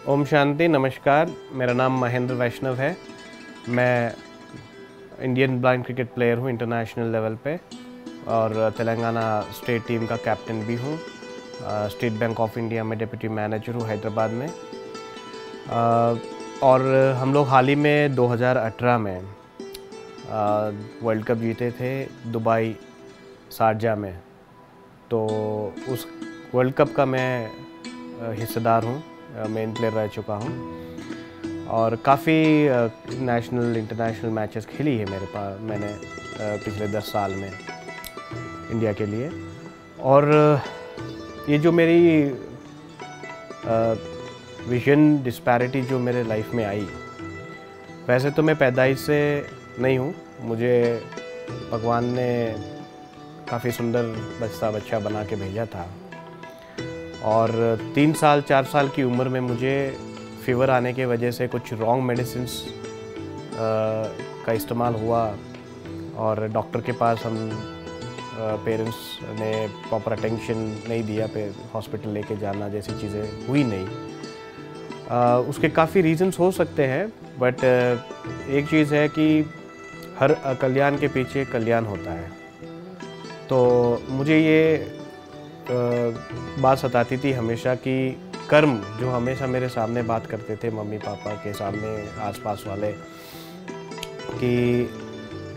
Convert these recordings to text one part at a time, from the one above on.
ओम शांति, नमस्कार। मेरा नाम महेंद्र वैष्णव है। मैं इंडियन ब्लाइंड क्रिकेट प्लेयर हूँ इंटरनेशनल लेवल पे और तेलंगाना स्टेट टीम का कैप्टन भी हूँ। स्टेट बैंक ऑफ इंडिया में डिप्टी मैनेजर हूँ हैदराबाद में। और हम लोग हाल ही में 2018 में वर्ल्ड कप जीते थे दुबई शारजा में। तो उस वर्ल्ड कप का मैं हिस्सेदार हूँ, मेन प्लेयर रह चुका हूँ और काफ़ी नेशनल इंटरनेशनल मैचेस खेली है मैंने पिछले 10 साल में इंडिया के लिए। और ये जो मेरी विजन डिस्पैरिटी जो मेरे लाइफ में आई, वैसे तो मैं पैदाइश से नहीं हूँ। मुझे भगवान ने काफ़ी सुंदर बच्चा बना के भेजा था और 3 साल 4 साल की उम्र में मुझे फीवर आने के वजह से कुछ रॉन्ग मेडिसिन्स का इस्तेमाल हुआ और डॉक्टर के पास हम पेरेंट्स ने प्रॉपर अटेंशन नहीं दिया पे हॉस्पिटल लेके जाना जैसी चीज़ें हुई नहीं। उसके काफ़ी रीजंस हो सकते हैं, बट एक चीज़ है कि हर कल्याण के पीछे कल्याण होता है। तो मुझे ये बात सताती थी हमेशा कि कर्म जो हमेशा मेरे सामने बात करते थे, मम्मी पापा के सामने, आसपास वाले, कि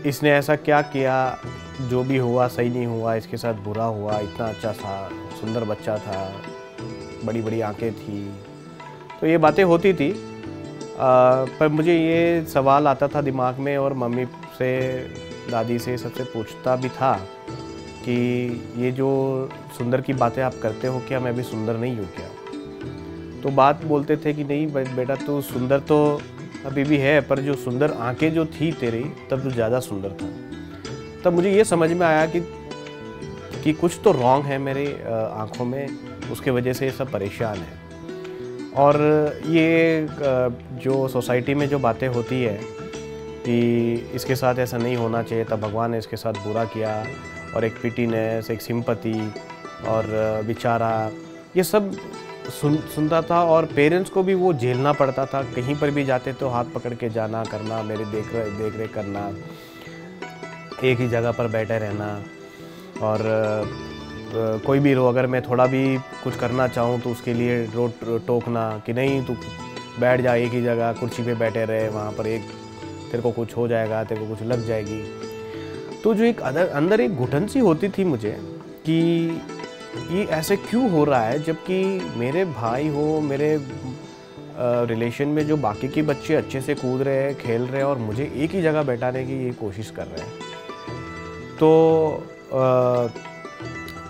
इसने ऐसा क्या किया, जो भी हुआ सही नहीं हुआ, इसके साथ बुरा हुआ, इतना अच्छा था, सुंदर बच्चा था, बड़ी बड़ी आंखें थी। तो ये बातें होती थी। पर मुझे ये सवाल आता था दिमाग में और मम्मी से, दादी से सबसे पूछता भी था कि ये जो सुंदर की बातें आप करते हो, क्या मैं भी सुंदर नहीं हूँ क्या? तो बात बोलते थे कि नहीं बेटा, तू सुंदर तो अभी भी है, पर जो सुंदर आंखें जो थी तेरी, तब तो ज़्यादा सुंदर था। तब मुझे ये समझ में आया कि कुछ तो रॉन्ग है मेरे आँखों में, उसके वजह से ये सब परेशान है। और ये जो सोसाइटी में जो बातें होती है कि इसके साथ ऐसा नहीं होना चाहिए, तब भगवान ने इसके साथ बुरा किया, और एक पिटीनेस, एक सिंपैथी और बेचारा, ये सब सुनता था। और पेरेंट्स को भी वो झेलना पड़ता था। कहीं पर भी जाते तो हाथ पकड़ के जाना करना, मेरी देख रेख करना, एक ही जगह पर बैठे रहना। और कोई भी रो, अगर मैं थोड़ा भी कुछ करना चाहूँ तो उसके लिए टोकना कि नहीं, तू बैठ जा एक ही जगह, कुर्सी पे बैठे रहे, वहाँ पर एक तेरे को कुछ हो जाएगा, तेरे को कुछ लग जाएगी। तो जो एक अंदर एक घुटन सी होती थी मुझे कि ये ऐसे क्यों हो रहा है, जबकि मेरे भाई हो, मेरे रिलेशन में जो बाकी के बच्चे अच्छे से कूद रहे हैं, खेल रहे हैं, और मुझे एक ही जगह बैठाने की ये कोशिश कर रहे हैं। तो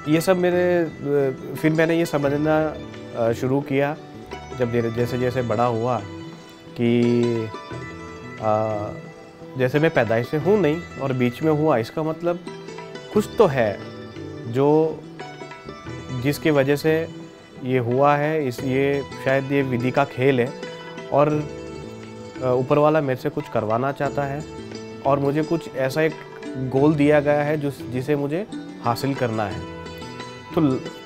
ये सब फिर मैंने ये समझना शुरू किया जब जैसे जैसे बड़ा हुआ कि जैसे मैं पैदाइश से हूँ नहीं और बीच में हुआ, इसका मतलब कुछ तो है जो जिसकी वजह से ये हुआ है। ये शायद ये विधि का खेल है और ऊपर वाला मेरे से कुछ करवाना चाहता है और मुझे कुछ ऐसा एक गोल दिया गया है जिसे मुझे हासिल करना है।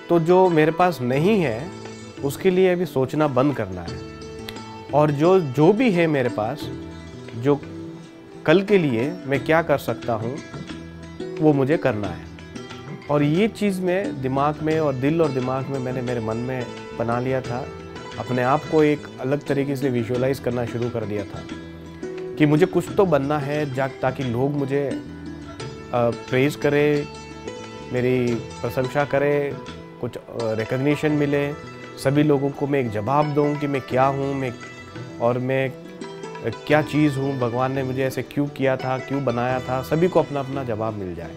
तो जो मेरे पास नहीं है उसके लिए अभी सोचना बंद करना है, और जो भी है मेरे पास, जो कल के लिए मैं क्या कर सकता हूँ वो मुझे करना है। और ये चीज़ मैं दिमाग में और दिल और दिमाग में मैंने मेरे मन में बना लिया था। अपने आप को एक अलग तरीके से विजुअलाइज करना शुरू कर दिया था कि मुझे कुछ तो बनना है ताकि लोग मुझे प्रेज़ करें, मेरी प्रशंसा करें, कुछ रिकग्निशन मिले, सभी लोगों को मैं एक जवाब दूँ कि मैं क्या हूँ, मैं क्या चीज़ हूँ, भगवान ने मुझे ऐसे क्यों किया था, क्यों बनाया था, सभी को अपना अपना जवाब मिल जाए।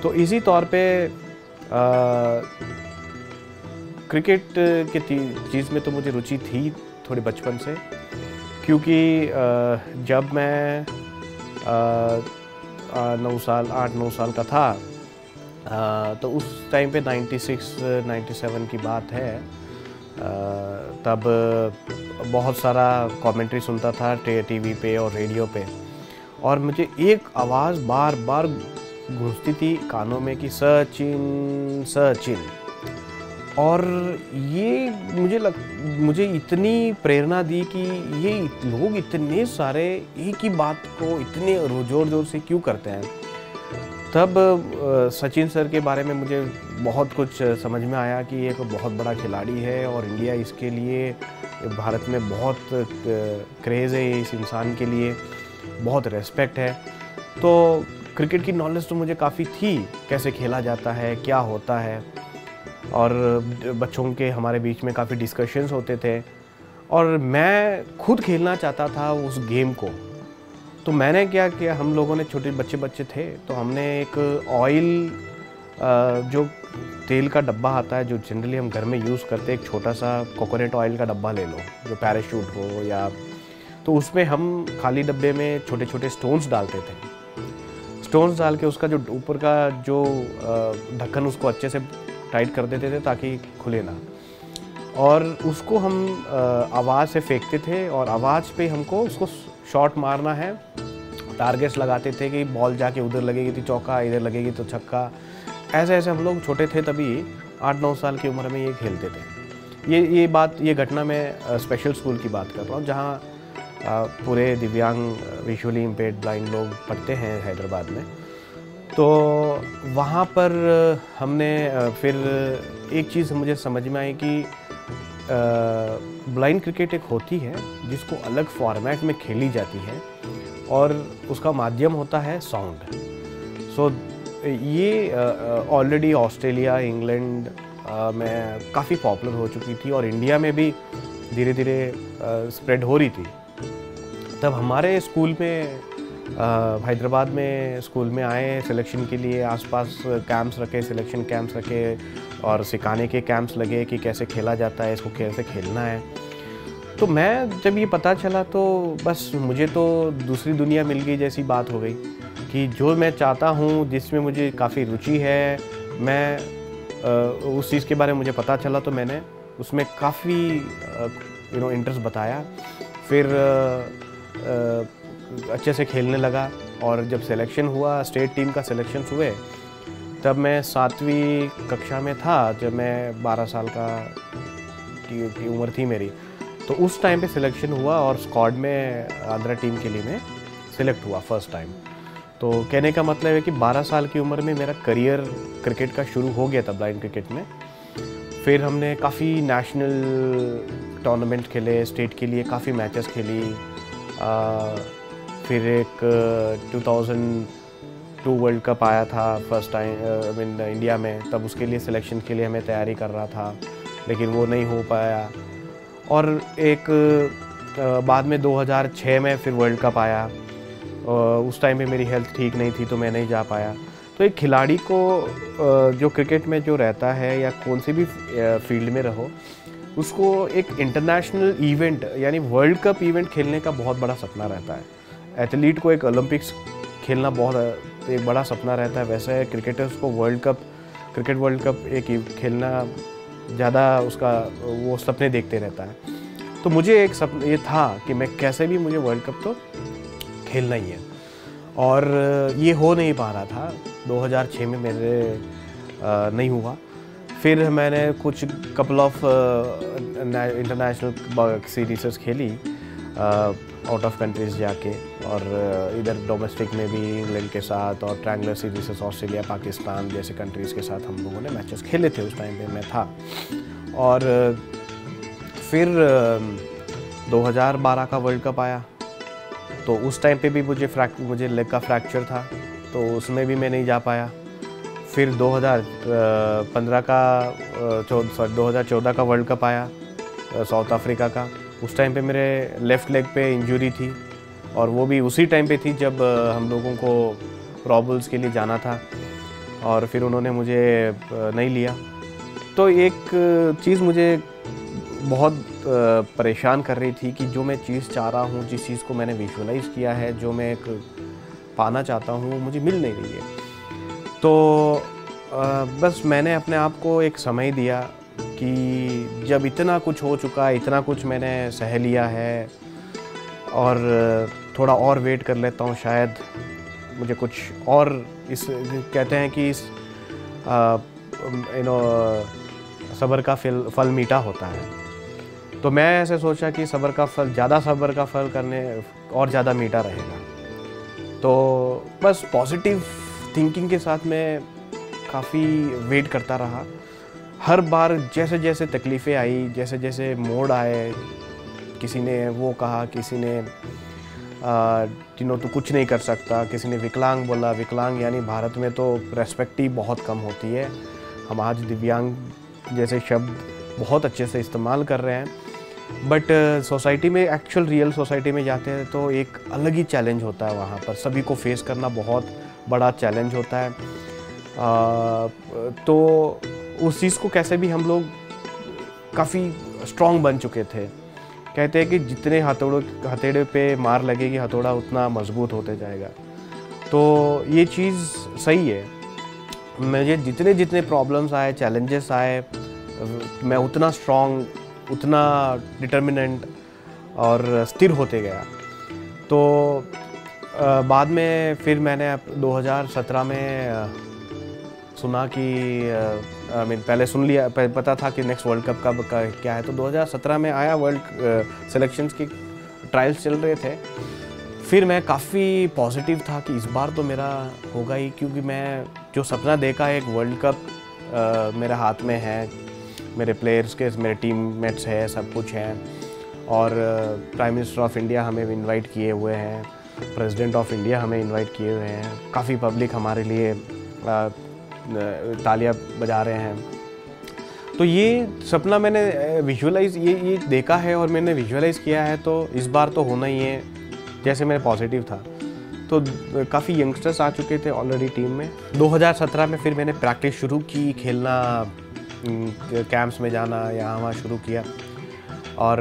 तो इसी तौर पे क्रिकेट के चीज़ में तो मुझे रुचि थी थोड़ी बचपन से, क्योंकि जब मैं 8-9 साल का था, तो उस टाइम पे 96-97 की बात है। तब बहुत सारा कमेंट्री सुनता था टीवी पे और रेडियो पे, और मुझे एक आवाज़ बार बार गूंजती थी कानों में कि सचिन सचिन। और ये मुझे इतनी प्रेरणा दी कि ये लोग इतने सारे एक ही बात को इतने ज़ोर ज़ोर से क्यों करते हैं। तब सचिन सर के बारे में मुझे बहुत कुछ समझ में आया कि एक बहुत बड़ा खिलाड़ी है और इंडिया इसके लिए, भारत में बहुत क्रेज़ है इस इंसान के लिए, बहुत रेस्पेक्ट है। तो क्रिकेट की नॉलेज तो मुझे काफ़ी थी, कैसे खेला जाता है, क्या होता है, और बच्चों के हमारे बीच में काफ़ी डिस्कशंस होते थे और मैं खुद खेलना चाहता था उस गेम को। तो मैंने क्या किया, हम लोगों ने छोटे बच्चे थे तो हमने एक ऑयल, जो तेल का डब्बा आता है जो जनरली हम घर में यूज़ करते हैं, एक छोटा सा कोकोनट ऑयल का डब्बा ले लो जो पैराशूट हो या, तो उसमें हम खाली डब्बे में छोटे छोटे स्टोन्स डालते थे। स्टोन्स डाल के उसका जो ऊपर का जो ढक्कन उसको अच्छे से टाइट कर देते थे ताकि खुले ना, और उसको हम आवाज़ से फेंकते थे और आवाज़ पे हमको उसको शॉट मारना है। टारगेट्स लगाते थे कि बॉल जाके उधर लगेगी तो चौका, इधर लगेगी तो छक्का। ऐसे ऐसे हम लोग छोटे थे तभी 8-9 साल की उम्र में ये खेलते थे। ये घटना मैं स्पेशल स्कूल की बात कर रहा हूँ जहाँ पूरे दिव्यांग, विजुअली इम्पेयर्ड ब्लाइंड लोग पढ़ते हैं हैदराबाद में। तो वहाँ पर हमने फिर एक चीज़ मुझे समझ में आई कि ब्लाइंड क्रिकेट एक होती है जिसको अलग फॉर्मेट में खेली जाती है और उसका माध्यम होता है साउंड। सो ये ऑलरेडी ऑस्ट्रेलिया, इंग्लैंड में काफ़ी पॉपुलर हो चुकी थी और इंडिया में भी धीरे धीरे स्प्रेड हो रही थी। तब हमारे स्कूल में, हैदराबाद में स्कूल में आए सिलेक्शन के लिए, आसपास कैंप्स रखे, सिलेक्शन कैंप्स रखे और सिखाने के कैंप्स लगे कि कैसे खेला जाता है, इसको कैसे खेलना है। तो मैं जब ये पता चला तो बस मुझे तो दूसरी दुनिया मिल गई जैसी बात हो गई कि जो मैं चाहता हूँ, जिसमें मुझे काफ़ी रुचि है, मैं उस चीज़ के बारे में मुझे पता चला तो मैंने उसमें काफ़ी इंटरेस्ट बताया। फिर अच्छे से खेलने लगा और जब सिलेक्शन हुआ, स्टेट टीम का सिलेक्शन हुए, तब मैं 7वीं कक्षा में था, जब मैं 12 साल की उम्र थी मेरी। तो उस टाइम पे सिलेक्शन हुआ और स्क्वाड में आंध्रा टीम के लिए मैं सिलेक्ट हुआ फर्स्ट टाइम। तो कहने का मतलब है कि 12 साल की उम्र में मेरा करियर क्रिकेट का शुरू हो गया था ब्लाइंड क्रिकेट में। फिर हमने काफ़ी नेशनल टूर्नामेंट खेले, स्टेट के लिए काफ़ी मैचेस खेली। फिर एक 2002 वर्ल्ड कप आया था फर्स्ट टाइम इंडिया में, तब उसके लिए सिलेक्शन के लिए हमें तैयारी कर रहा था, लेकिन वो नहीं हो पाया। और एक बाद में 2006 में फिर वर्ल्ड कप आया, उस टाइम पे मेरी हेल्थ ठीक नहीं थी तो मैं नहीं जा पाया। तो एक खिलाड़ी को जो क्रिकेट में जो रहता है या कौन सी भी फील्ड में रहो, उसको एक इंटरनेशनल इवेंट यानी वर्ल्ड कप इवेंट खेलने का बहुत बड़ा सपना रहता है। एथलीट को एक ओलंपिक्स खेलना बहुत एक बड़ा सपना रहता है, वैसे क्रिकेटर्स को क्रिकेट वर्ल्ड कप एक खेलना ज़्यादा उसका वो सपने देखते रहता है। तो मुझे एक सपना ये था कि मैं कैसे भी मुझे वर्ल्ड कप तो खेलना ही है, और ये हो नहीं पा रहा था। 2006 में मेरे नहीं हुआ। फिर मैंने कुछ कपल ऑफ इंटरनेशनल सीरीज़ खेली आउट ऑफ कंट्रीज़ जाके, और इधर डोमेस्टिक में भी इंग्लैंड के साथ, और ट्रायंगुलर सीरीज़ ऑस्ट्रेलिया, पाकिस्तान जैसे कंट्रीज़ के साथ हम लोगों ने मैचेस खेले थे। उस टाइम पे मैं था। और फिर 2012 का वर्ल्ड कप आया, तो उस टाइम पे भी मुझे लेग का फ्रैक्चर था, तो उसमें भी मैं नहीं जा पाया। फिर 2014 का वर्ल्ड कप आया साउथ अफ्रीका का, उस टाइम पे मेरे लेफ़्ट लेग पे इंजरी थी, और वो भी उसी टाइम पे थी जब हम लोगों को प्रो बोल्स के लिए जाना था, और फिर उन्होंने मुझे नहीं लिया। तो एक चीज़ मुझे बहुत परेशान कर रही थी कि जो मैं चीज़ चाह रहा हूँ, जिस चीज़ को मैंने विजुअलाइज़ किया है, जो मैं एक पाना चाहता हूँ, वो मुझे मिल नहीं रही है। तो बस मैंने अपने आप को एक समय दिया कि जब इतना कुछ हो चुका है, इतना कुछ मैंने सह लिया है, और थोड़ा और वेट कर लेता हूँ, शायद मुझे कुछ और, इस कहते हैं कि इस सब्र का फल मीठा होता है। तो मैं ऐसे सोचा कि सब्र का फल करने और ज़्यादा मीठा रहेगा। तो बस पॉजिटिव थिंकिंग के साथ मैं काफ़ी वेट करता रहा। हर बार जैसे जैसे तकलीफ़ें आई, जैसे जैसे मोड़ आए, किसी ने वो कहा, किसी ने तू कुछ नहीं कर सकता, किसी ने विकलांग बोला। विकलांग यानी भारत में तो रेस्पेक्ट ही बहुत कम होती है। हम आज दिव्यांग जैसे शब्द बहुत अच्छे से इस्तेमाल कर रहे हैं, बट सोसाइटी में, एक्चुअल रियल सोसाइटी में जाते हैं तो एक अलग ही चैलेंज होता है। वहाँ पर सभी को फेस करना बहुत बड़ा चैलेंज होता है। तो उस चीज़ को कैसे भी हम लोग काफ़ी स्ट्रॉन्ग बन चुके थे। कहते हैं कि जितने हथेड़े पे मार लगेगी हथौड़ा उतना मजबूत होते जाएगा। तो ये चीज़ सही है। मुझे जितने जितने प्रॉब्लम्स आए, चैलेंजेस आए, मैं उतना स्ट्रॉन्ग, उतना डिटर्मिनेंट और स्थिर होते गया। तो बाद में फिर मैंने 2017 में सुना कि पहले सुन लिया, पता था कि नेक्स्ट वर्ल्ड कप कब का क्या है। तो 2017 में आया, वर्ल्ड सिलेक्शंस की ट्रायल्स चल रहे थे। फिर मैं काफ़ी पॉजिटिव था कि इस बार तो मेरा होगा ही, क्योंकि मैं जो सपना देखा है, एक वर्ल्ड कप मेरे हाथ में है, मेरे प्लेयर्स के, मेरे टीममेट्स है, सब कुछ है। और प्राइम मिनिस्टर ऑफ इंडिया हमें इनवाइट किए हुए हैं, प्रेसिडेंट ऑफ इंडिया हमें इनवाइट किए हुए हैं, काफ़ी पब्लिक हमारे लिए तालियां बजा रहे हैं। तो ये सपना मैंने विजुअलाइज ये देखा है और मैंने विजुअलाइज किया है, तो इस बार तो होना ही है। जैसे मैं पॉजिटिव था, तो काफ़ी यंगस्टर्स आ चुके थे ऑलरेडी टीम में। 2017 में फिर मैंने प्रैक्टिस शुरू की, खेलना, कैंप्स में जाना, यहाँ वहाँ शुरू किया। और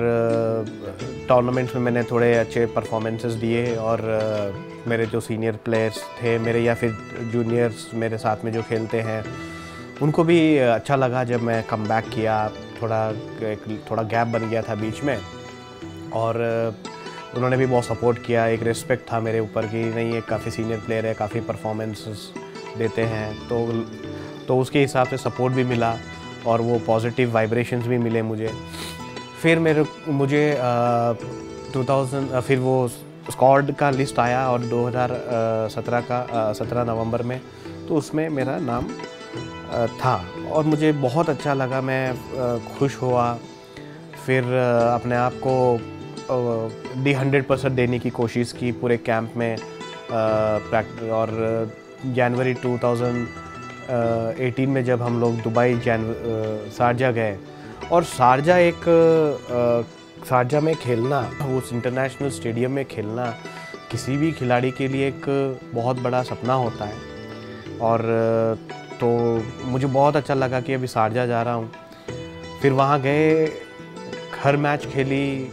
टूर्नामेंट्स में मैंने थोड़े अच्छे परफॉर्मेंसेस दिए। और मेरे जो सीनियर प्लेयर्स थे मेरे, या फिर जूनियर्स मेरे साथ में जो खेलते हैं, उनको भी अच्छा लगा जब मैं कम बैक किया। थोड़ा गैप बन गया था बीच में, और उन्होंने भी बहुत सपोर्ट किया। एक रिस्पेक्ट था मेरे ऊपर कि नहीं, ये काफ़ी सीनियर प्लेयर है, काफ़ी परफॉर्मेंसेस देते हैं। तो उसके हिसाब से सपोर्ट भी मिला और वो पॉजिटिव वाइब्रेशंस भी मिले मुझे। फिर मुझे 2000 फिर वो स्क्वाड का लिस्ट आया, और 2017 का 17 नवंबर में, तो उसमें मेरा नाम था और मुझे बहुत अच्छा लगा। मैं खुश हुआ। फिर अपने आप को 100% देने की कोशिश की पूरे कैंप में। और जनवरी 2018 में जब हम लोग दुबई शारजा गए, और शारजा में खेलना, उस इंटरनेशनल स्टेडियम में खेलना किसी भी खिलाड़ी के लिए एक बहुत बड़ा सपना होता है। और तो मुझे बहुत अच्छा लगा कि अभी शारजा जा रहा हूँ। फिर वहाँ गए, हर मैच खेली,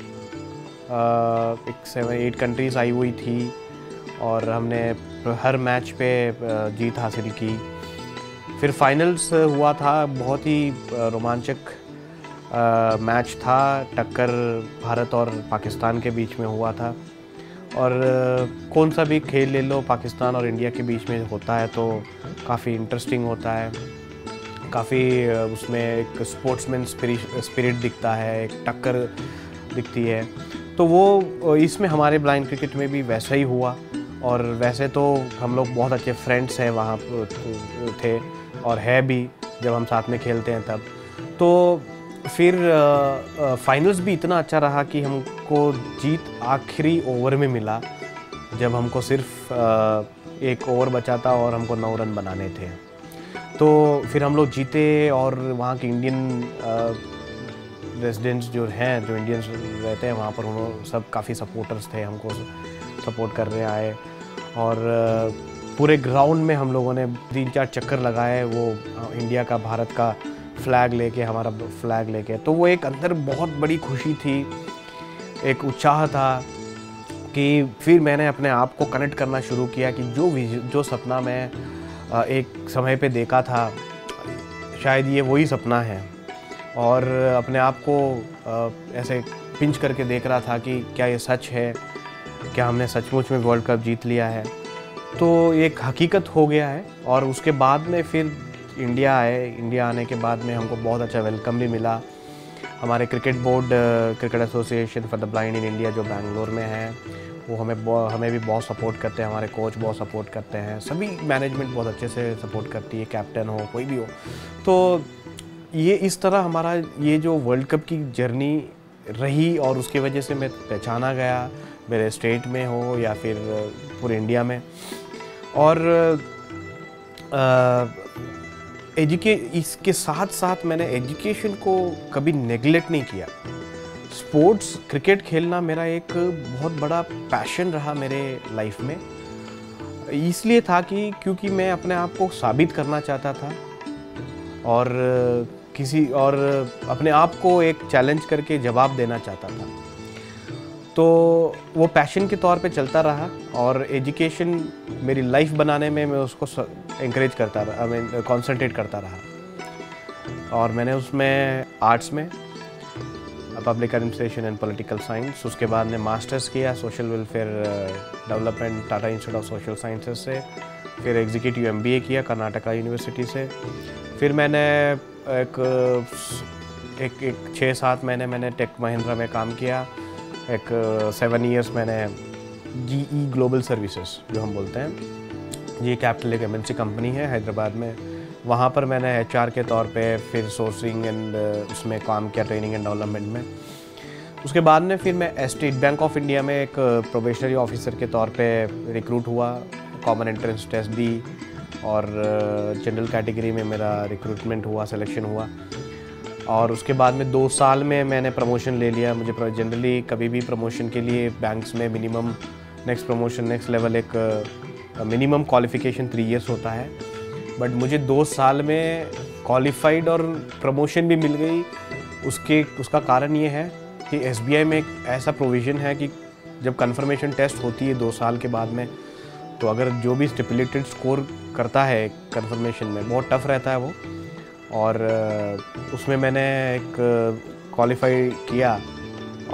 7-8 कंट्रीज़ आई हुई थी, और हमने हर मैच पे जीत हासिल की। फिर फाइनल्स हुआ था, बहुत ही रोमांचक मैच था। टक्कर भारत और पाकिस्तान के बीच में हुआ था। और कौन सा भी खेल ले लो, पाकिस्तान और इंडिया के बीच में होता है तो काफ़ी इंटरेस्टिंग होता है। काफ़ी उसमें एक स्पोर्ट्समैन स्पिरिट दिखता है, एक टक्कर दिखती है। तो वो इसमें हमारे ब्लाइंड क्रिकेट में भी वैसा ही हुआ। और वैसे तो हम लोग बहुत अच्छे फ्रेंड्स हैं वहाँ थे, और है भी जब हम साथ में खेलते हैं तब। तो फिर फाइनल्स भी इतना अच्छा रहा कि हमको जीत आखिरी ओवर में मिला, जब हमको सिर्फ एक ओवर बचा था और हमको 9 रन बनाने थे। तो फिर हम लोग जीते, और वहाँ के इंडियन रेजिडेंट्स जो हैं, जो इंडियंस रहते हैं वहाँ पर, उन्होंने सब काफ़ी सपोर्टर्स थे, हमको सपोर्ट करने आए। और पूरे ग्राउंड में हम लोगों ने 3-4 चक्कर लगाए, वो इंडिया का, भारत का फ्लैग लेके, हमारा फ्लैग लेके। तो वो एक अंदर बहुत बड़ी खुशी थी, एक उत्साह था कि फिर मैंने अपने आप को कनेक्ट करना शुरू किया कि जो सपना मैं एक समय पे देखा था, शायद ये वही सपना है। और अपने आप को ऐसे पिंच करके देख रहा था कि क्या ये सच है, क्या हमने सचमुच में वर्ल्ड कप जीत लिया है। तो एक हकीकत हो गया है। और उसके बाद में फिर इंडिया आए, इंडिया आने के बाद में हमको बहुत अच्छा वेलकम भी मिला। हमारे cricket board, cricket association for the blind in India जो बैंगलोर में है, वो हमें भी बहुत सपोर्ट करते हैं, हमारे कोच बहुत सपोर्ट करते हैं, सभी मैनेजमेंट बहुत अच्छे से सपोर्ट करती है, कैप्टन हो कोई भी हो। तो ये इस तरह हमारा ये जो वर्ल्ड कप की जर्नी रही और उसकी वजह से मैं पहचाना गया, मेरे स्टेट में हो या फिर पूरे इंडिया में। और इसके साथ साथ मैंने एजुकेशन को कभी नेगलेक्ट नहीं किया। स्पोर्ट्स, क्रिकेट खेलना मेरा एक बहुत बड़ा पैशन रहा मेरे लाइफ में। इसलिए था कि क्योंकि मैं अपने आप को साबित करना चाहता था और अपने आप को एक चैलेंज करके जवाब देना चाहता था। तो वो पैशन के तौर पे चलता रहा और एजुकेशन मेरी लाइफ बनाने में मैं उसको एंकरेज करता रहा, मैं कंसंट्रेट करता रहा। और मैंने उसमें आर्ट्स में public administration and political science, उसके बाद ने मास्टर्स किया social welfare development Tata institute of social sciences से, फिर एग्जीक्यूटिव एमबीए किया कर्नाटका यूनिवर्सिटी से। फिर मैंने एक 6-7 महीने मैंने टेक महिंद्रा में काम किया। एक 7 इयर्स मैंने GE ग्लोबल सर्विसेज जो हम बोलते हैं, ये कैपिटल एक MNC कंपनी है हैदराबाद में, वहाँ पर मैंने HR के तौर पे फिर सोर्सिंग एंड उसमें काम किया, ट्रेनिंग एंड डेवलपमेंट में। उसके बाद में फिर मैं स्टेट बैंक ऑफ इंडिया में एक प्रोबेशनरी ऑफिसर के तौर पे रिक्रूट हुआ, कॉमन एंट्रेंस टेस्ट दी और जनरल कैटेगरी में मेरा रिक्रूटमेंट हुआ, सिलेक्शन हुआ। और उसके बाद में 2 साल में मैंने प्रमोशन ले लिया। मुझे जनरली कभी भी प्रमोशन के लिए बैंक्स में minimum next promotion next level एक मिनिमम क्वालिफ़िकेशन 3 इयर्स होता है, बट मुझे 2 साल में क्वालिफाइड और प्रमोशन भी मिल गई। उसका कारण ये है कि SBI में एक ऐसा प्रोविज़न है कि जब कंफर्मेशन टेस्ट होती है 2 साल के बाद में, तो अगर जो भी स्टिपुलेटेड स्कोर करता है कंफर्मेशन में, बहुत टफ रहता है वो, और उसमें मैंने एक क्वालिफाई किया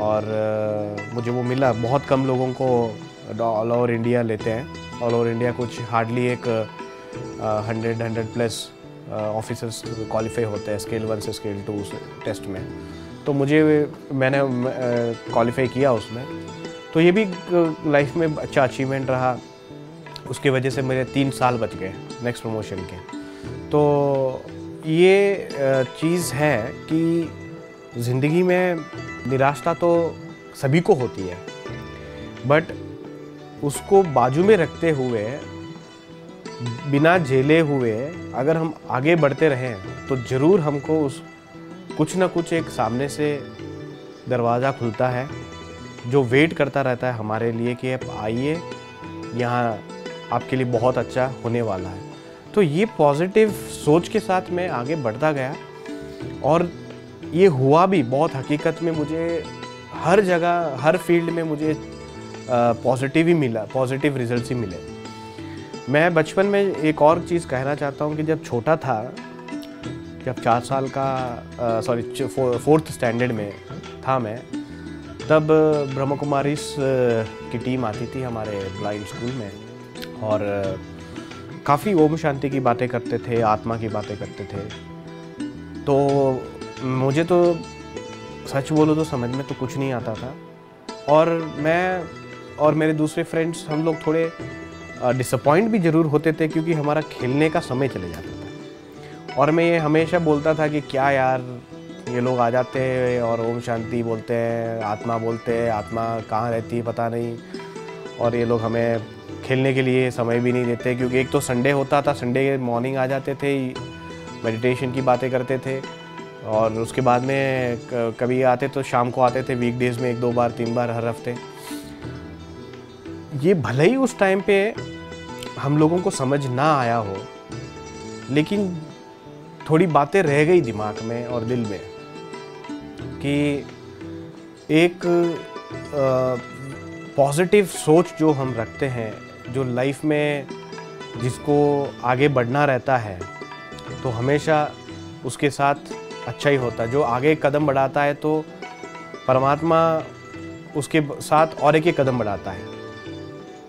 और मुझे वो मिला। बहुत कम लोगों को ऑल ओवर इंडिया लेते हैं, ऑल ओवर इंडिया कुछ हार्डली एक 100 प्लस ऑफिसर्स क्वालिफाई होते हैं स्केल 1 से स्केल 2 टेस्ट में। तो मैंने क्वालिफाई किया उसमें, तो ये भी लाइफ में अच्छा अचीवमेंट रहा। उसकी वजह से मेरे 3 साल बच गए नेक्स्ट प्रमोशन के। तो ये चीज़ है कि ज़िंदगी में निराशा तो सभी को होती है, बट उसको बाजू में रखते हुए, बिना झेले हुए अगर हम आगे बढ़ते रहें तो ज़रूर हमको कुछ ना कुछ एक सामने से दरवाज़ा खुलता है जो वेट करता रहता है हमारे लिए कि आप आइए, यहाँ आपके लिए बहुत अच्छा होने वाला है। तो ये पॉजिटिव सोच के साथ मैं आगे बढ़ता गया और ये हुआ भी। बहुत हकीकत में मुझे हर जगह, हर फील्ड में मुझे पॉजिटिव ही मिला, पॉजिटिव रिजल्ट्स ही मिले। मैं बचपन में एक और चीज़ कहना चाहता हूँ कि जब छोटा था, जब 4 साल का 4th स्टैंडर्ड में था मैं, तब ब्रह्म कुमारीज की टीम आती थी हमारे ब्लाइंड स्कूल में और काफ़ी ओम शांति की बातें करते थे, आत्मा की बातें करते थे। तो मुझे तो सच बोलो तो समझ में तो कुछ नहीं आता था, और मैं और मेरे दूसरे फ्रेंड्स हम लोग थोड़े डिसअपॉइंट भी ज़रूर होते थे क्योंकि हमारा खेलने का समय चले जाता था। और मैं ये हमेशा बोलता था कि क्या यार, ये लोग आ जाते हैं और ओम शांति बोलते हैं, आत्मा बोलते हैं, आत्मा कहाँ रहती है पता नहीं, और ये लोग हमें खेलने के लिए समय भी नहीं देते। क्योंकि एक तो संडे होता था, संडे मॉर्निंग आ जाते थे, मेडिटेशन की बातें करते थे, और उसके बाद में कभी आते तो शाम को आते थे, वीकडेज़ में 1-2 बार 3 बार हर हफ्ते। ये भले ही उस टाइम पे हम लोगों को समझ ना आया हो, लेकिन थोड़ी बातें रह गई दिमाग में और दिल में कि एक पॉजिटिव सोच जो हम रखते हैं, जो लाइफ में जिसको आगे बढ़ना रहता है, तो हमेशा उसके साथ अच्छा ही होता है। जो आगे कदम बढ़ाता है तो परमात्मा उसके साथ और एक कदम बढ़ाता है।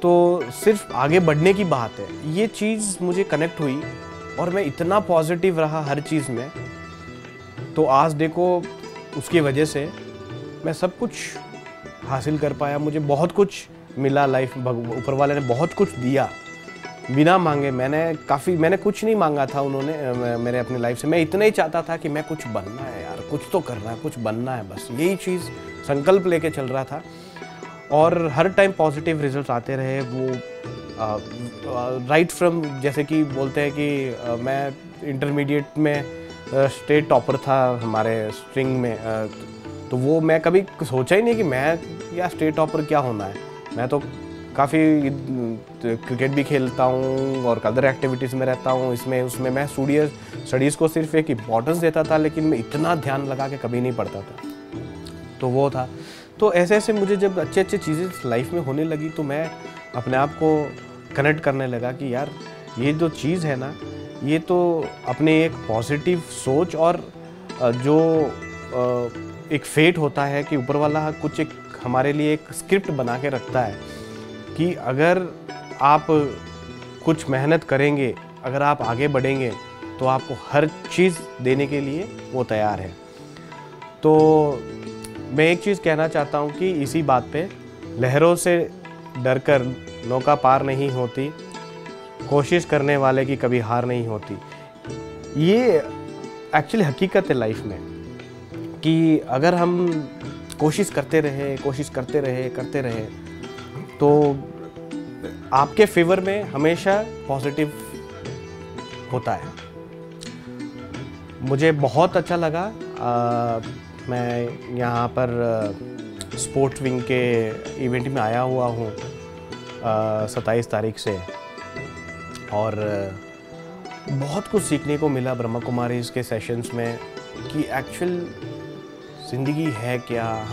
तो सिर्फ आगे बढ़ने की बात है, ये चीज़ मुझे कनेक्ट हुई और मैं इतना पॉजिटिव रहा हर चीज़ में, तो आज देखो उसकी वजह से मैं सब कुछ हासिल कर पाया। मुझे बहुत कुछ मिला, लाइफ ऊपर वाले ने बहुत कुछ दिया बिना मांगे। मैंने कुछ नहीं मांगा था उन्होंने मेरे अपनी लाइफ से। मैं इतना ही चाहता था कि मैं कुछ बनना है यार, कुछ तो करना है, कुछ बनना है, बस यही चीज़ संकल्प लेके चल रहा था। और हर टाइम पॉजिटिव रिजल्ट आते रहे। वो राइट फ्रॉम, जैसे कि बोलते हैं कि मैं इंटरमीडिएट में स्टेट टॉपर था हमारे स्ट्रिंग में, तो वो मैं कभी सोचा ही नहीं कि मैं या स्टेट टॉपर क्या होना है। मैं तो काफ़ी क्रिकेट भी खेलता हूँ और अदर एक्टिविटीज़ में रहता हूँ, इसमें उसमें मैं स्टडीज़ को सिर्फ एक इम्पॉर्टेंस देता था, लेकिन मैं इतना ध्यान लगा के कभी नहीं पढ़ता था। तो वो था। तो ऐसे ऐसे मुझे जब अच्छी चीज़ें लाइफ में होने लगी, तो मैं अपने आप को कनेक्ट करने लगा कि यार ये जो चीज़ है ना, ये तो अपने एक पॉजिटिव सोच और जो एक फेट होता है कि ऊपर वाला कुछ एक हमारे लिए एक स्क्रिप्ट बना के रखता है कि अगर आप कुछ मेहनत करेंगे, अगर आप आगे बढ़ेंगे, तो आपको हर चीज़ देने के लिए वो तैयार है। तो मैं एक चीज़ कहना चाहता हूँ कि इसी बात पे, लहरों से डरकर नौका पार नहीं होती, कोशिश करने वाले की कभी हार नहीं होती। ये एक्चुअली हकीकत है लाइफ में कि अगर हम कोशिश करते रहे तो आपके फेवर में हमेशा पॉजिटिव होता है। मुझे बहुत अच्छा लगा। मैं यहाँ पर स्पोर्ट्स विंग के इवेंट में आया हुआ हूँ 27 तारीख से, और बहुत कुछ सीखने को मिला ब्रह्मा कुमारी के सेशंस में कि एक्चुअल ज़िंदगी है क्या,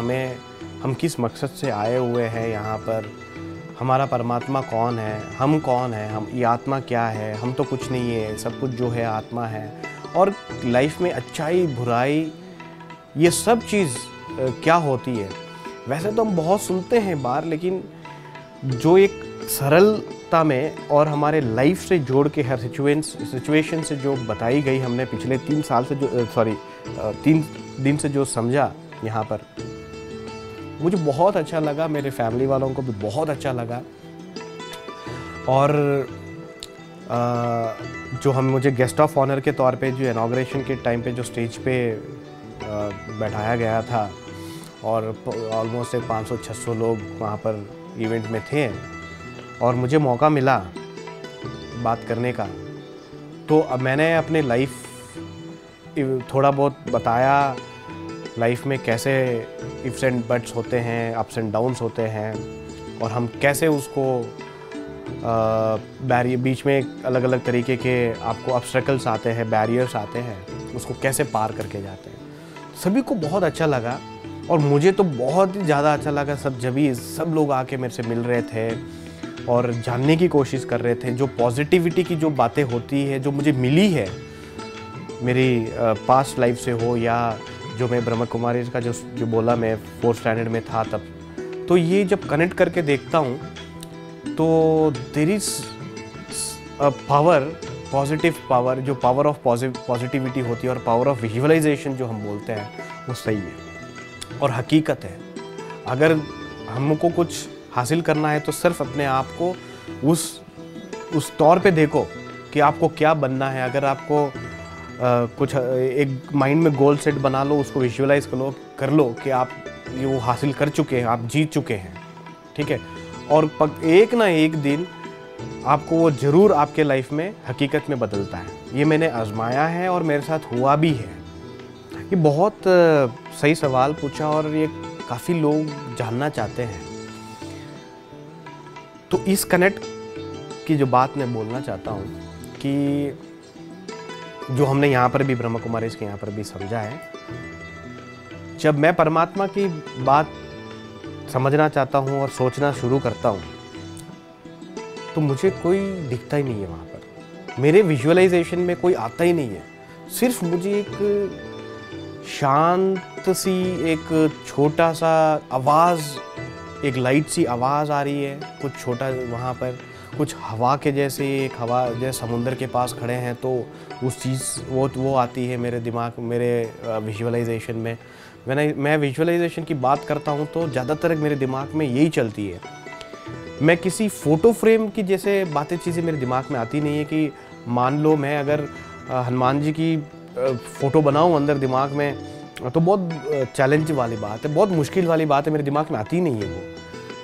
हम किस मकसद से आए हुए हैं यहाँ पर, हमारा परमात्मा कौन है, हम कौन हैं, हम ये आत्मा क्या है, हम तो कुछ नहीं है, सब कुछ जो है आत्मा है। और लाइफ में अच्छाई बुराई ये सब चीज़ क्या होती है। वैसे तो हम बहुत सुनते हैं बार, लेकिन जो एक सरलता में और हमारे लाइफ से जोड़ के हर सिचुएशन से जो बताई गई, हमने पिछले 3 दिन से जो समझा यहाँ पर, मुझे बहुत अच्छा लगा, मेरे फैमिली वालों को भी बहुत अच्छा लगा। और जो मुझे गेस्ट ऑफ ऑनर के तौर पे जो इनॉग्रेशन के टाइम पे जो स्टेज पे बैठाया गया था, और ऑलमोस्ट 500-600 लोग वहाँ पर इवेंट में थे, और मुझे मौका मिला बात करने का, तो अब मैंने अपने लाइफ थोड़ा बहुत बताया, लाइफ में कैसे इफ्स एंड बट्स होते हैं, अप्स एंड डाउन्स होते हैं, और हम कैसे उसको बीच में अलग अलग तरीके के आपको ऑब्स्टेकल्स आते हैं, बैरियर्स आते हैं, उसको कैसे पार करके जाते हैं। सभी को बहुत अच्छा लगा, और मुझे तो बहुत ही ज़्यादा अच्छा लगा। सब लोग आके मेरे से मिल रहे थे और जानने की कोशिश कर रहे थे। जो पॉजिटिविटी की जो बातें होती है, जो मुझे मिली है मेरी पास्ट लाइफ से हो, या जो मैं ब्रह्मा कुमारी का जो बोला मैं 4th स्टैंडर्ड में था तब, तो ये जब कनेक्ट करके देखता हूँ तो there is power, positive power, जो पावर ऑफ पॉजिटिविटी होती है और पावर ऑफ विजुअलाइजेशन जो हम बोलते हैं, वो सही है और हकीकत है। अगर हमको कुछ हासिल करना है तो सिर्फ अपने आप को उस तौर पे देखो कि आपको क्या बनना है। अगर आपको कुछ एक माइंड में गोल सेट बना लो, उसको विजुअलाइज कर लो कि आप ये वो हासिल कर चुके हैं, आप जीत चुके हैं, ठीक है। और एक ना एक दिन आपको वो ज़रूर आपके लाइफ में हकीकत में बदलता है। ये मैंने आजमाया है और मेरे साथ हुआ भी है। ये बहुत सही सवाल पूछा और ये काफ़ी लोग जानना चाहते हैं। तो इस कनेक्ट की जो बात मैं बोलना चाहता हूँ कि जो हमने यहाँ पर भी ब्रह्मा कुमारी के यहाँ पर भी समझा है, जब मैं परमात्मा की बात समझना चाहता हूँ और सोचना शुरू करता हूँ तो मुझे कोई दिखता ही नहीं है वहाँ पर, मेरे विजुअलाइजेशन में कोई आता ही नहीं है। सिर्फ मुझे एक शांत सी, एक छोटा सा आवाज़, एक लाइट सी आवाज़ आ रही है, कुछ छोटा वहाँ पर कुछ हवा के जैसे, एक हवा जैसे समुंदर के पास खड़े हैं, तो उस चीज़ वो आती है मेरे दिमाग, मेरे विजुअलाइजेशन में। मैं विजुअलाइजेशन की बात करता हूँ तो ज़्यादातर मेरे दिमाग में यही चलती है। मैं किसी फ़ोटो फ्रेम की जैसे चीज़ें मेरे दिमाग में आती नहीं है कि मान लो मैं अगर हनुमान जी की फ़ोटो बनाऊँ अंदर दिमाग में, तो बहुत चैलेंज वाली बात है, बहुत मुश्किल वाली बात है, मेरे दिमाग में आती नहीं है वो,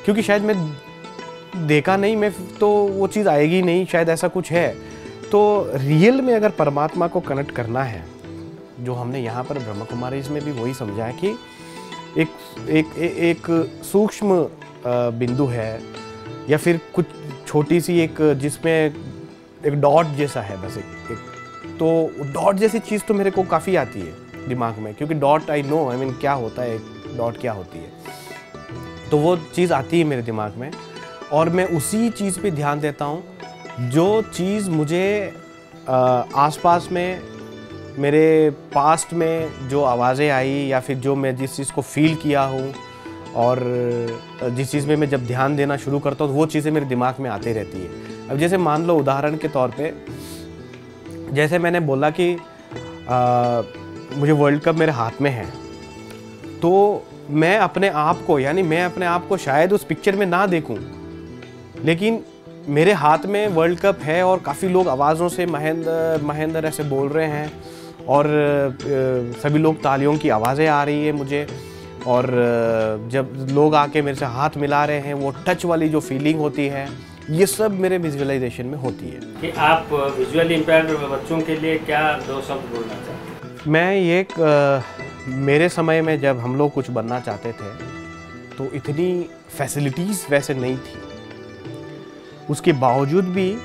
क्योंकि शायद मैं देखा नहीं, मैं तो वो चीज़ आएगी नहीं, शायद ऐसा कुछ है। तो रियल में अगर परमात्मा को कनेक्ट करना है, जो हमने यहाँ पर ब्रह्म कुमारी इसमें भी वही समझा है कि एक सूक्ष्म बिंदु है, या फिर कुछ छोटी सी एक जिसमें एक डॉट जैसा है, बस एक तो डॉट जैसी चीज़ तो मेरे को काफ़ी आती है दिमाग में, क्योंकि डॉट आई मीन क्या होता है, डॉट क्या होती है, तो वो चीज़ आती है मेरे दिमाग में, और मैं उसी चीज़ पे ध्यान देता हूँ जो चीज़ मुझे आसपास में, मेरे पास्ट में जो आवाज़ें आई, या फिर जो मैं जिस चीज़ को फील किया हूँ, और जिस चीज़ में मैं जब ध्यान देना शुरू करता हूँ, वो चीज़ें मेरे दिमाग में आती रहती है। अब जैसे मान लो उदाहरण के तौर पे, जैसे मैंने बोला कि मुझे वर्ल्ड कप मेरे हाथ में है, तो मैं अपने आप को शायद उस पिक्चर में ना देखूं, लेकिन मेरे हाथ में वर्ल्ड कप है और काफ़ी लोग आवाज़ों से महेंद्र महेंद्र ऐसे बोल रहे हैं, और सभी लोग तालियों की आवाज़ें आ रही है मुझे, और जब लोग आके मेरे से हाथ मिला रहे हैं, वो टच वाली जो फीलिंग होती है, ये सब मेरे विजुअलाइजेशन में होती है। कि आप विजुअली इम्पेयर्ड बच्चों के लिए क्या 2 शब्द बोलना चाहते हैं? मैं मेरे समय में जब हम लोग कुछ बनना चाहते थे, तो इतनी फैसिलिटीज़ वैसे नहीं थी, उसके बावजूद भी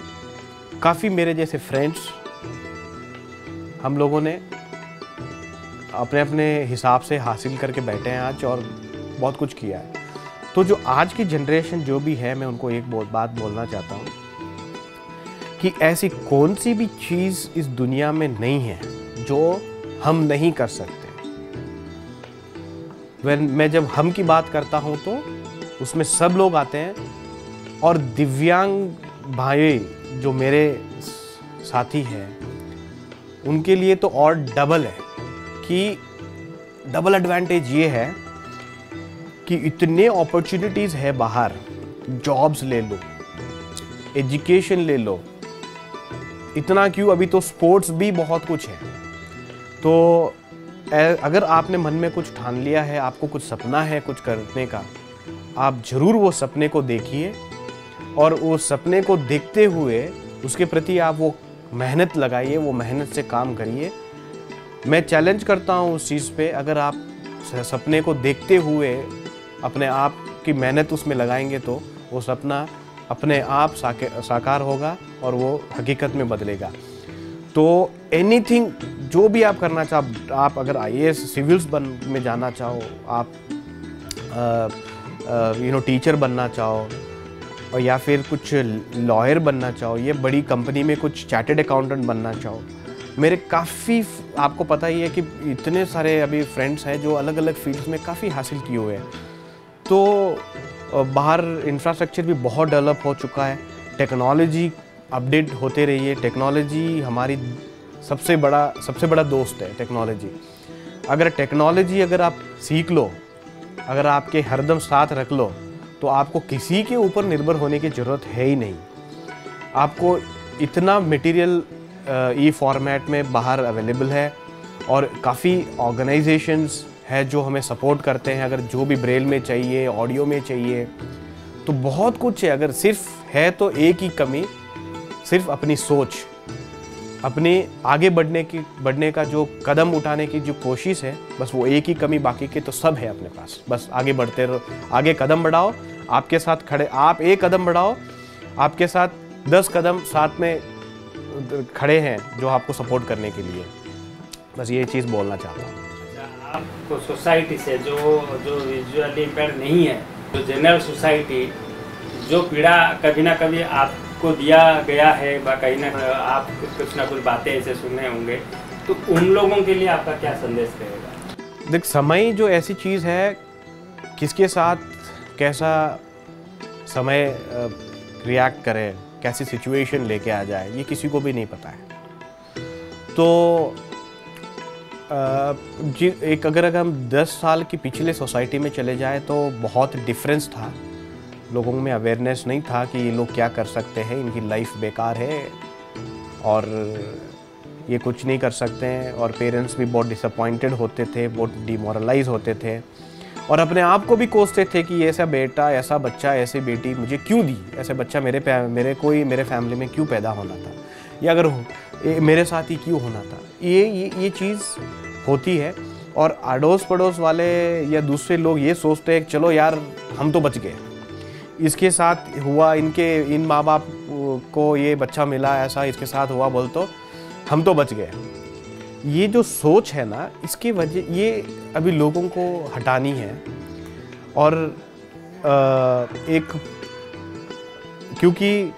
काफ़ी मेरे जैसे फ्रेंड्स, हम लोगों ने अपने अपने हिसाब से हासिल करके बैठे हैं आज, और बहुत कुछ किया है। तो जो आज की जनरेशन जो भी है, मैं उनको एक बात बोलना चाहता हूँ कि ऐसी कौन सी भी चीज़ इस दुनिया में नहीं है जो हम नहीं कर सकते। मैं जब हम की बात करता हूँ तो उसमें सब लोग आते हैं, और दिव्यांग भाई जो मेरे साथी हैं, उनके लिए तो और डबल है, कि डबल एडवांटेज ये है कि इतने अपॉर्चुनिटीज़ है बाहर, जॉब्स ले लो, एजुकेशन ले लो, इतना क्यों, अभी तो स्पोर्ट्स भी बहुत कुछ है। तो अगर आपने मन में कुछ ठान लिया है, आपको कुछ सपना है कुछ करने का, आप ज़रूर वो सपने को देखिए, और वो सपने को देखते हुए उसके प्रति आप वो मेहनत लगाइए, वो मेहनत से काम करिए। मैं चैलेंज करता हूँ उस चीज़ पे, अगर आप सपने को देखते हुए अपने आप की मेहनत उसमें लगाएंगे, तो वो सपना अपने आप साकार होगा और वो हकीकत में बदलेगा। तो एनीथिंग जो भी आप करना चाहो, आप अगर IAS सिविल्स में जाना चाहो, आप टीचर बनना चाहो, और या फिर कुछ लॉयर बनना चाहो, ये बड़ी कंपनी में कुछ चार्टर्ड अकाउंटेंट बनना चाहो, मेरे काफ़ी, आपको पता ही है कि इतने सारे अभी फ्रेंड्स हैं जो अलग अलग फील्ड्स में काफ़ी हासिल किए हुए हैं। तो बाहर इंफ्रास्ट्रक्चर भी बहुत डेवलप हो चुका है, टेक्नोलॉजी अपडेट होते रही है, टेक्नोलॉजी हमारी सबसे बड़ा दोस्त है टेक्नोलॉजी। अगर आप सीख लो, अगर आपके हरदम साथ रख लो, तो आपको किसी के ऊपर निर्भर होने की ज़रूरत है ही नहीं। आपको इतना मटेरियल फॉर्मेट में बाहर अवेलेबल है, और काफ़ी ऑर्गेनाइजेशंस है जो हमें सपोर्ट करते हैं, अगर जो भी ब्रेल में चाहिए, ऑडियो में चाहिए, तो बहुत कुछ है। अगर सिर्फ है तो एक ही कमी, सिर्फ अपनी सोच, अपने आगे बढ़ने का जो कदम उठाने की जो कोशिश है, बस वो एक ही कमी, बाकी के तो सब है अपने पास। बस आगे बढ़ते रहो, आगे कदम बढ़ाओ, आपके साथ खड़े, आप एक कदम बढ़ाओ, आपके साथ 10 कदम साथ में खड़े हैं जो आपको सपोर्ट करने के लिए। बस ये चीज़ बोलना चाहता हूँ। आपको सोसाइटी से जो विजुअली इम्पेयर्ड नहीं है, जो जनरल सोसाइटी, जो पीड़ा कभी ना कभी आपको दिया गया है, कहीं ना आप कुछ ना कुछ बातें ऐसे सुने होंगे, तो उन लोगों के लिए आपका क्या संदेश रहेगा? देख, समय जो ऐसी चीज़ है, किसके साथ कैसा समय रिएक्ट करे, कैसी सिचुएशन लेके आ जाए, ये किसी को भी नहीं पता है। तो एक अगर हम 10 साल की पिछले सोसाइटी में चले जाए तो बहुत डिफरेंस था। लोगों में अवेयरनेस नहीं था कि ये लोग क्या कर सकते हैं, इनकी लाइफ बेकार है और ये कुछ नहीं कर सकते हैं। और पेरेंट्स भी बहुत डिसअपॉइंटेड होते थे, बहुत डिमोरलाइज होते थे और अपने आप को भी कोसते थे कि ऐसा बेटा, ऐसा बच्चा, ऐसी बेटी मुझे क्यों दी, ऐसे बच्चा मेरे फैमिली में क्यों पैदा होना था, या अगर मेरे साथ ही क्यों होना था। ये चीज़ होती है। और अड़ोस पड़ोस वाले या दूसरे लोग ये सोचते हैं चलो यार हम तो बच गए, इसके साथ हुआ, इन माँ बाप को ये बच्चा मिला, ऐसा इसके साथ हुआ, बोल तो हम तो बच गए। ये जो सोच है ना, इसकी वजह ये अभी लोगों को हटानी है। और क्योंकि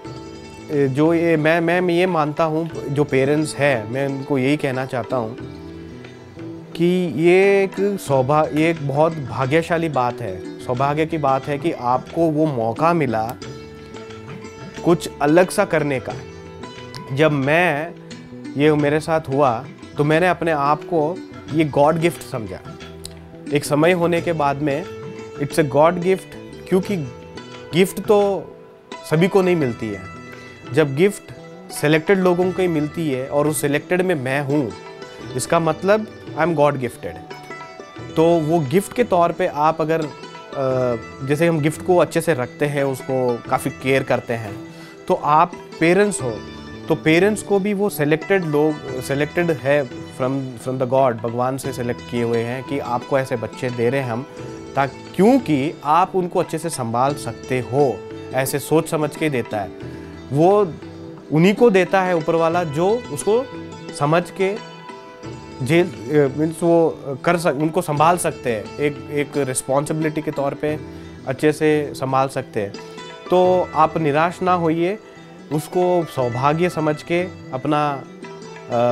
जो ये मैं ये मानता हूँ, जो पेरेंट्स हैं, मैं उनको यही कहना चाहता हूँ कि ये एक बहुत भाग्यशाली बात है, सौभाग्य की बात है कि आपको वो मौका मिला कुछ अलग सा करने का। जब ये मेरे साथ हुआ तो मैंने अपने आप को ये गॉड गिफ्ट समझा। एक समय होने के बाद में इट्स ए गॉड गिफ्ट, क्योंकि गिफ्ट तो सभी को नहीं मिलती है। जब गिफ्ट सेलेक्टेड लोगों को ही मिलती है और उस सेलेक्टेड में मैं हूँ, इसका मतलब आई एम गॉड गिफ्टेड। तो वो गिफ्ट के तौर पे आप अगर जैसे हम गिफ्ट को अच्छे से रखते हैं, उसको काफ़ी केयर करते हैं, तो आप पेरेंट्स हो तो पेरेंट्स को भी वो सेलेक्टेड है फ्रॉम द गॉड, भगवान से सेलेक्ट किए हुए हैं कि आपको ऐसे बच्चे दे रहे हैं हम, क्योंकि आप उनको अच्छे से संभाल सकते हो, ऐसे सोच समझ के देता है। वो उन्हीं को देता है ऊपर वाला जो उसको समझ के मीन्स वो उनको संभाल सकते हैं, एक रिस्पॉन्सिबिलिटी के तौर पे अच्छे से संभाल सकते हैं। तो आप निराश ना होइए, उसको सौभाग्य समझ के, अपना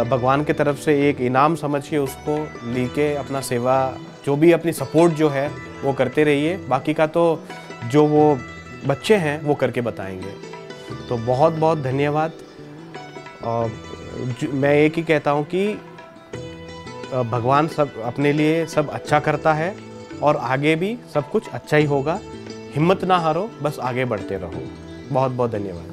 भगवान की तरफ से एक इनाम समझ के उसको लेके अपना सेवा, जो भी अपनी सपोर्ट जो है वो करते रहिए। बाकी का तो जो वो बच्चे हैं वो करके बताएंगे। तो बहुत बहुत धन्यवाद। मैं एक ही कहता हूँ कि भगवान सब अपने लिए सब अच्छा करता है और आगे भी सब कुछ अच्छा ही होगा। हिम्मत ना हारो, बस आगे बढ़ते रहो। बहुत बहुत धन्यवाद।